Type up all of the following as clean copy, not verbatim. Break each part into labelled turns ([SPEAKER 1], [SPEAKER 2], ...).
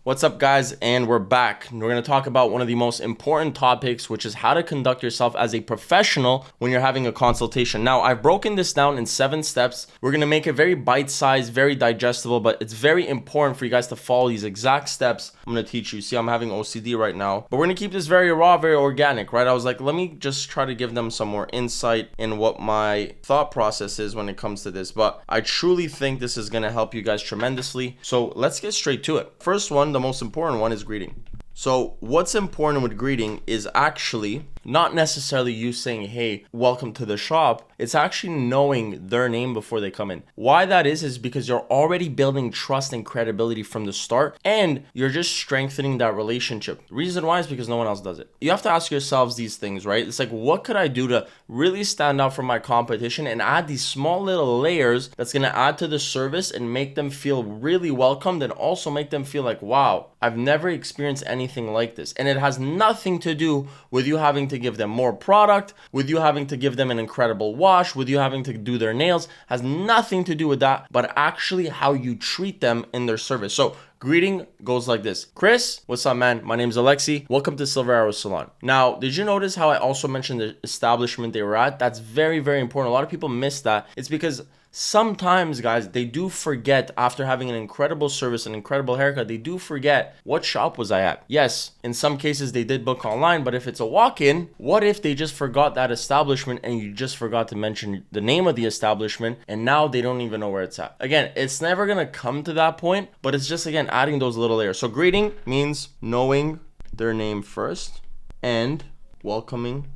[SPEAKER 1] What's up, guys? And we're back. We're going to talk about one of the most important topics, which is how to conduct yourself as a professional when you're having a consultation. Now, I've broken this down in 7 steps. We're going to make it very bite-sized, very digestible, but it's very important for you guys to follow these exact steps I'm going to teach you. See, I'm having OCD right now, but we're going to keep this very raw, very organic, right? I was like, let me just try to give them some more insight in what my thought process is when it comes to this, but I truly think this is going to help you guys tremendously. So let's get straight to it. First one, the most important one, is greeting. So what's important with greeting is actually not necessarily you saying, hey, welcome to the shop. It's actually knowing their name before they come in. Why that is because you're already building trust and credibility from the start, and you're just strengthening that relationship. The reason why is because no one else does it. You have to ask yourselves these things, right? It's like, what could I do to really stand out from my competition and add these small little layers that's going to add to the service and make them feel really welcomed, and also make them feel like, wow, I've never experienced anything like this. And it has nothing to do with you having to give them more product, with you having to give them an incredible wash, with you having to do their nails. Has nothing to do with that, but actually how you treat them in their service. So greeting goes like this. Chris, what's up, man? My name's Alexi. Welcome to Silver Arrow Salon. Now, did you notice how I also mentioned the establishment they were at? That's very, very important. A lot of people miss that. It's because sometimes, guys, they do forget, after having an incredible service, an incredible haircut, they do forget, what shop was I at? Yes, in some cases they did book online, but if it's a walk-in, what if they just forgot that establishment and you just forgot to mention the name of the establishment, and now they don't even know where it's at? Again, it's never gonna come to that point, but it's just, again, adding those little layers. So greeting means knowing their name first and welcoming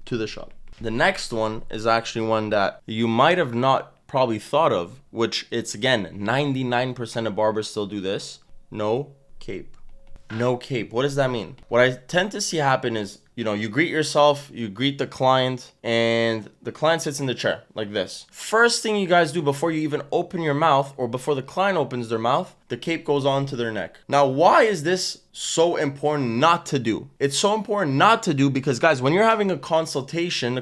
[SPEAKER 1] to the shop. The next one is actually one that you might have not probably thought of, which it's, again, 99% of barbers still do this. No cape. No cape. What does that mean? What I tend to see happen is, you greet yourself, you greet the client, and the client sits in the chair like this. First thing you guys do before you even open your mouth, or before the client opens their mouth, the cape goes on to their neck. Now, why is this so important not to do? It's so important not to do because, guys, when you're having a consultation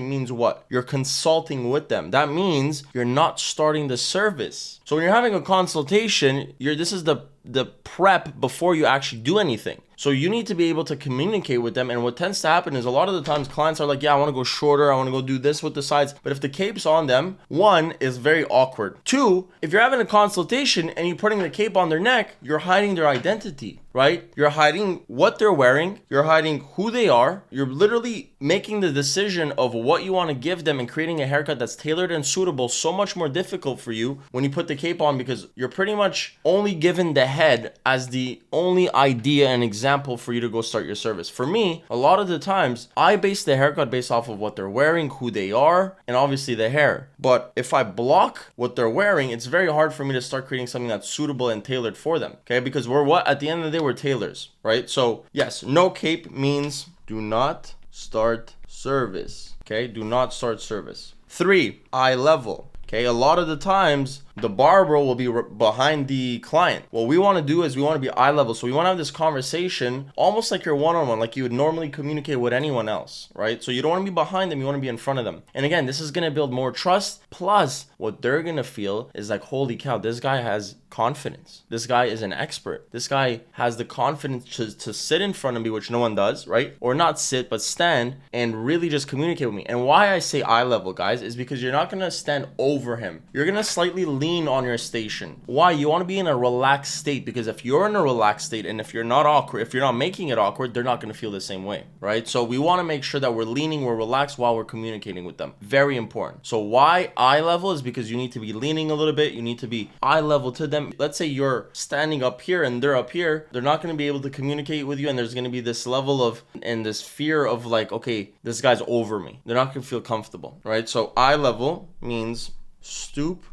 [SPEAKER 1] means what? You're consulting with them. That means you're not starting the service. So when you're having a consultation, this is the prep before you actually do anything. So you need to be able to communicate with them. And what tends to happen is, a lot of the times clients are like, yeah, I want to go shorter, I want to go do this with the sides. But if the cape's on them, 1, is very awkward. 2, if you're having a consultation and you're putting the cape on their neck, you're hiding their identity, right? You're hiding what they're wearing, you're hiding who they are. You're literally making the decision of what you want to give them and creating a haircut that's tailored and suitable so much more difficult for you when you put the cape on, because you're pretty much only given the head as the only idea and example for you to go start your service. For me, a lot of the times, I base the haircut based off of what they're wearing, who they are, and obviously the hair. But if I block what they're wearing, it's very hard for me to start creating something that's suitable and tailored for them, okay? Because at the end of the day, we're tailors, right? So yes, no cape means do not start service, okay? Do not start service. 3, eye level. Okay, a lot of the times the barber will be behind the client. What we want to do is we want to be eye level. So we want to have this conversation almost like you're one-on-one, like you would normally communicate with anyone else, right? So you don't want to be behind them, you want to be in front of them. And again, this is going to build more trust. Plus, what they're going to feel is like, holy cow, this guy has confidence. This guy is an expert. This guy has the confidence to sit in front of me, which no one does, right? Or not sit, but stand and really just communicate with me. And why I say eye level, guys, is because you're not going to stand over him. You're going to slightly lean on your station. Why? You want to be in a relaxed state, because if you're in a relaxed state and if you're not awkward, if you're not making it awkward, they're not going to feel the same way, right? So we want to make sure that we're leaning, we're relaxed while we're communicating with them. Very important. So why eye level is because you need to be leaning a little bit. You need to be eye level to them. Let's say you're standing up here and they're up here. They're not going to be able to communicate with you, and there's going to be this level of, and this fear of like, okay, this guy's over me. They're not going to feel comfortable, right? So eye level means stoop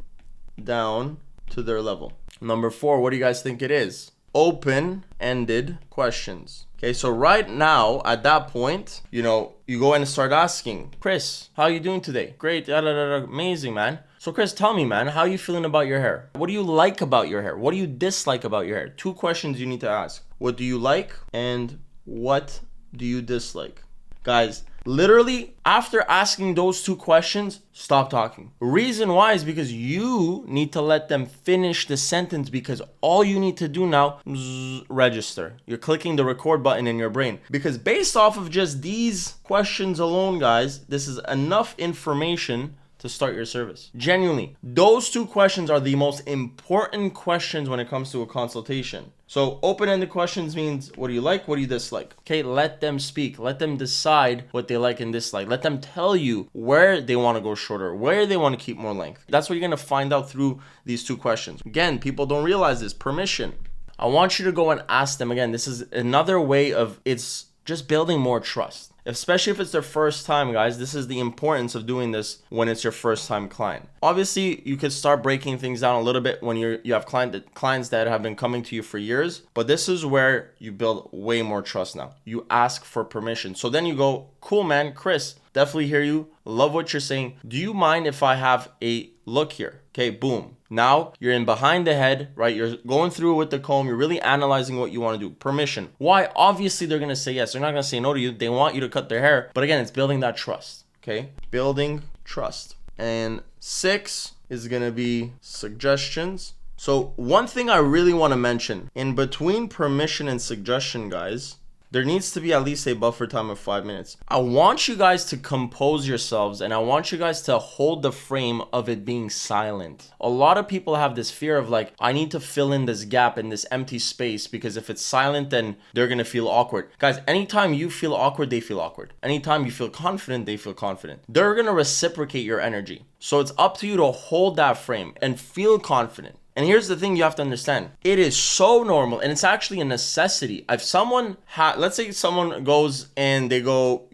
[SPEAKER 1] down to their level. Number 4, what do you guys think it is? Open-ended questions. Okay, so right now at that point, you go and start asking, Chris, how are you doing today? Great, amazing, man. So Chris, tell me, man, how are you feeling about your hair? What do you like about your hair? What do you dislike about your hair? 2 questions you need to ask. What do you like and what do you dislike? Guys, Literally, after asking those 2 questions, stop talking. Reason why is because you need to let them finish the sentence, because all you need to do now is register. You're clicking the record button in your brain, because based off of just these questions alone, guys, this is enough information to start your service. Genuinely, those 2 questions are the most important questions when it comes to a consultation. So open-ended questions means, what do you like? What do you dislike? Okay, let them speak. Let them decide what they like and dislike. Let them tell you where they want to go shorter, where they want to keep more length. That's what you're going to find out through these 2 questions. Again, people don't realize this. Permission. I want you to go and ask them again. This is another way of, it's just building more trust. Especially if it's their first time, guys. This is the importance of doing this when it's your first time client. Obviously, you could start breaking things down a little bit when you have clients that have been coming to you for years, but this is where you build way more trust now. You ask for permission. So then you go, cool, man, Chris, definitely hear you. Love what you're saying. Do you mind if I have a look here? Okay, boom. Now you're in behind the head, right? You're going through it with the comb. You're really analyzing what you want to do. Permission. Why? Obviously, they're going to say yes. They're not going to say no to you. They want you to cut their hair. But again, it's building that trust. Okay? Building trust. And 6 is going to be suggestions. So one thing I really want to mention, in between permission and suggestion, guys, there needs to be at least a buffer time of 5 minutes. I want you guys to compose yourselves, and I want you guys to hold the frame of it being silent. A lot of people have this fear of like, I need to fill in this gap in this empty space, because if it's silent, then they're going to feel awkward. Guys, anytime you feel awkward, they feel awkward. Anytime you feel confident, they feel confident. They're going to reciprocate your energy. So it's up to you to hold that frame and feel confident. And here's the thing you have to understand. It is so normal, and it's actually a necessity. If someone, let's say someone goes and they go,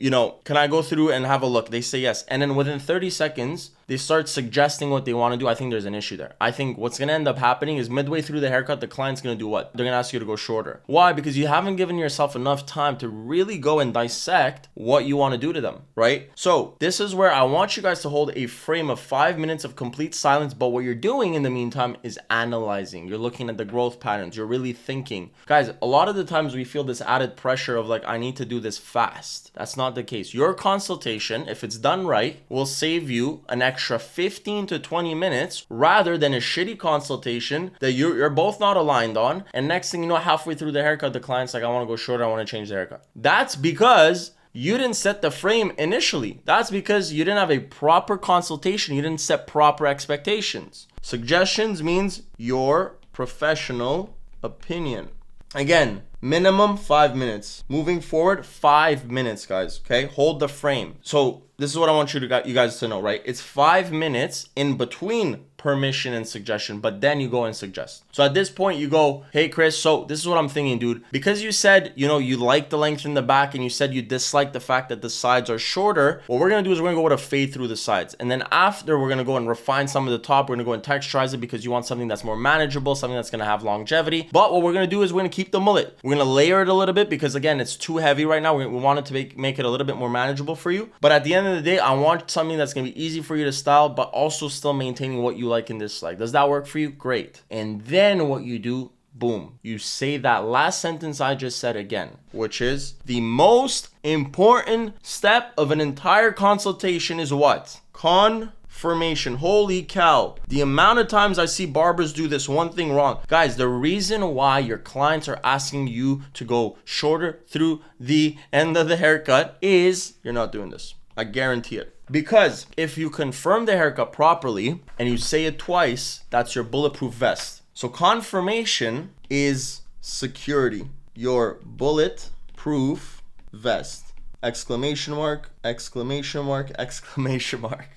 [SPEAKER 1] can I go through and have a look? They say yes. And then within 30 seconds, they start suggesting what they want to do. I think there's an issue there. I think what's going to end up happening is midway through the haircut, the client's going to do what? They're going to ask you to go shorter. Why? Because you haven't given yourself enough time to really go and dissect what you want to do to them, right? So this is where I want you guys to hold a frame of 5 minutes of complete silence. But what you're doing in the meantime is analyzing. You're looking at the growth patterns. You're really thinking. Guys, a lot of the times we feel this added pressure of like, I need to do this fast. That's not the case. Your consultation, if it's done right, will save you an extra 15 to 20 minutes rather than a shitty consultation that you're both not aligned on. And next thing you know, halfway through the haircut, the client's like, I want to go shorter. I want to change the haircut. That's because you didn't set the frame initially. That's because you didn't have a proper consultation. You didn't set proper expectations. Suggestions means your professional opinion. Again, minimum 5 minutes. Moving forward, 5 minutes, guys. Okay, hold the frame. So this is what I want you guys to know, right? It's 5 minutes in between permission and suggestion, but then you go and suggest. So at this point you go, hey Chris, so this is what I'm thinking, dude. Because you said, you like the length in the back, and you said you dislike the fact that the sides are shorter, what we're gonna do is we're gonna go with a fade through the sides. And then after, we're gonna go and refine some of the top. We're gonna go and texturize it because you want something that's more manageable, something that's gonna have longevity. But what we're gonna do is we're gonna keep the mullet. We're gonna layer it a little bit because again, it's too heavy right now. We want it to make it a little bit more manageable for you. But at the end of the day, I want something that's gonna be easy for you to style, but also still maintaining what you like and dislike. Does that work for you? Great. And then what you do, boom, you say that last sentence I just said again, which is the most important step of an entire consultation is what? Confirmation. Holy cow. The amount of times I see barbers do this one thing wrong. Guys, the reason why your clients are asking you to go shorter through the end of the haircut is you're not doing this. I guarantee it. Because if you confirm the haircut properly and you say it twice, that's your bulletproof vest. So confirmation is security. Your bulletproof vest. Exclamation mark, exclamation mark, exclamation mark.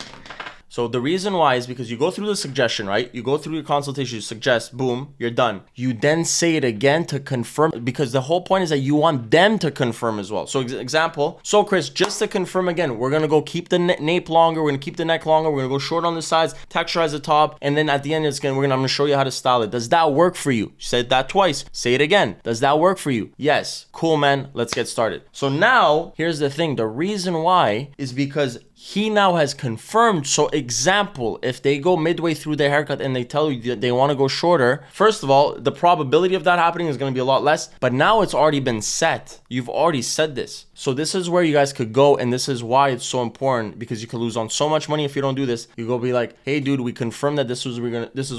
[SPEAKER 1] So the reason why is because you go through the suggestion, right? You go through your consultation, you suggest, boom, you're done. You then say it again to confirm, because the whole point is that you want them to confirm as well. So example, so Chris, just to confirm again, we're gonna go keep the nape longer, we're gonna keep the neck longer, we're gonna go short on the sides, texturize the top, and then at the end I'm gonna show you how to style it. Does that work for you? You said that twice. Say it again. Does that work for you? Yes. Cool, man. Let's get started. So now, here's the thing. The reason why is because he now has confirmed. So example, if they go midway through their haircut and they tell you that they want to go shorter, first of all, the probability of that happening is going to be a lot less, but now it's already been set. You've already said this. So this is where you guys could go, and this is why it's so important, because you could lose on so much money if you don't do this. You go be like, hey dude, we confirmed that this is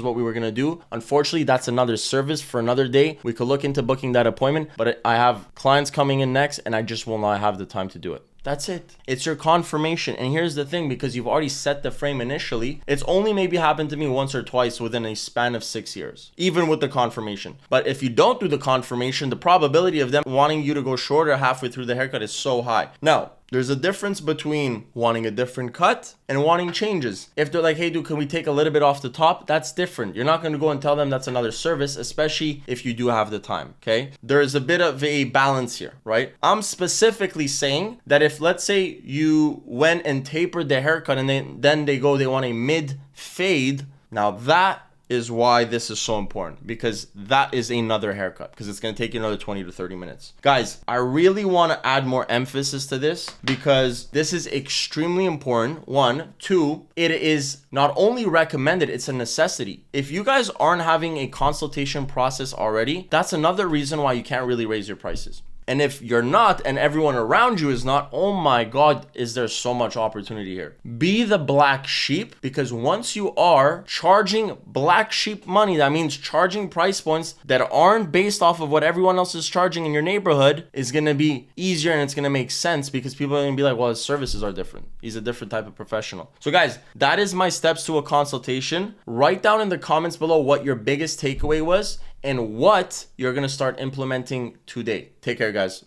[SPEAKER 1] what we were gonna do. Unfortunately, that's another service for another day. We could look into booking that appointment, but I have clients coming in next and I just will not have the time to do it. That's it. It's your confirmation. And here's the thing, because you've already set the frame initially, it's only maybe happened to me once or twice within a span of 6 years, even with the confirmation. But if you don't do the confirmation, the probability of them wanting you to go shorter halfway through the haircut is so high. Now, there's a difference between wanting a different cut and wanting changes. If they're like, hey dude, can we take a little bit off the top? That's different. You're not going to go and tell them that's another service, especially if you do have the time, okay? There is a bit of a balance here, right? I'm specifically saying that if, let's say, you went and tapered the haircut and then they want a mid fade, now that is why this is so important, because that is another haircut, because it's going to take you another 20 to 30 minutes. Guys, I really want to add more emphasis to this, because this is extremely important. 1, 2, it is not only recommended, it's a necessity. If you guys aren't having a consultation process already, that's another reason why you can't really raise your prices. And if you're not, and everyone around you is not, oh my God, is there so much opportunity here? Be the black sheep, because once you are charging black sheep money, that means charging price points that aren't based off of what everyone else is charging in your neighborhood, is going to be easier and it's going to make sense, because people are going to be like, well, his services are different. He's a different type of professional. So guys, that is my steps to a consultation. Write down in the comments below what your biggest takeaway was and what you're going to start implementing today. Take care, guys.